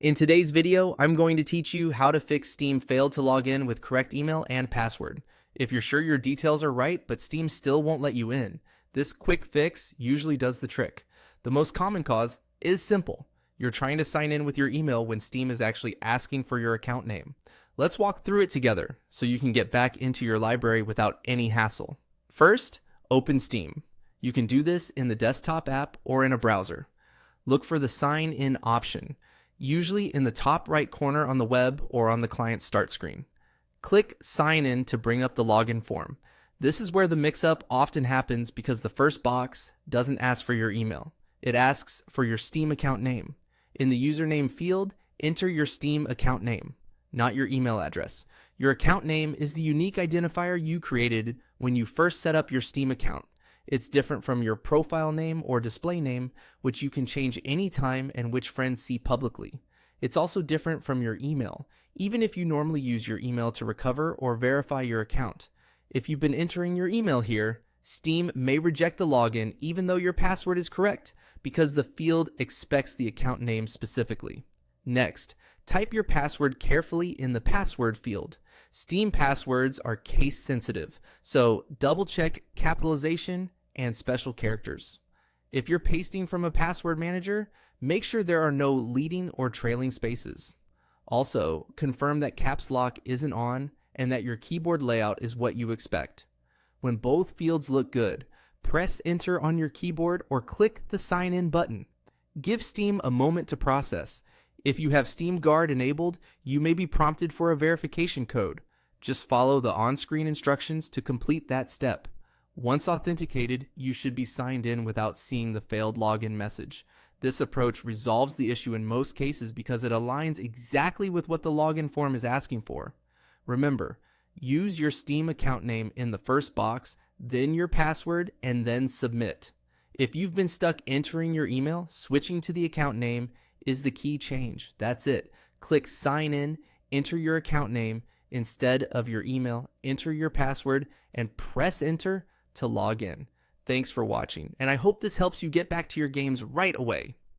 In today's video, I'm going to teach you how to fix Steam failed to log in with correct email and password. If you're sure your details are right, but Steam still won't let you in, this quick fix usually does the trick. The most common cause is simple. You're trying to sign in with your email when Steam is actually asking for your account name. Let's walk through it together so you can get back into your library without any hassle. First, open Steam. You can do this in the desktop app or in a browser. Look for the sign in option, usually in the top right corner on the web or on the client start screen. Click Sign In to bring up the login form. This is where the mix-up often happens because the first box doesn't ask for your email. It asks for your Steam account name. In the username field, enter your Steam account name, not your email address. Your account name is the unique identifier you created when you first set up your Steam account. It's different from your profile name or display name, which you can change anytime and which friends see publicly. It's also different from your email, even if you normally use your email to recover or verify your account. If you've been entering your email here, Steam may reject the login even though your password is correct because the field expects the account name specifically. Next, type your password carefully in the password field. Steam passwords are case sensitive, so double check capitalization and special characters. If you're pasting from a password manager, make sure there are no leading or trailing spaces. Also, confirm that caps lock isn't on and that your keyboard layout is what you expect. When both fields look good, press enter on your keyboard or click the sign in button. Give Steam a moment to process. If you have Steam Guard enabled, you may be prompted for a verification code. Just follow the on-screen instructions to complete that step. Once authenticated, you should be signed in without seeing the failed login message. This approach resolves the issue in most cases because it aligns exactly with what the login form is asking for. Remember, use your Steam account name in the first box, then your password, and then submit. If you've been stuck entering your email, switching to the account name is the key change. That's it. Click sign in, enter your account name instead of your email, enter your password, and press enter to log in. Thanks for watching, and I hope this helps you get back to your games right away.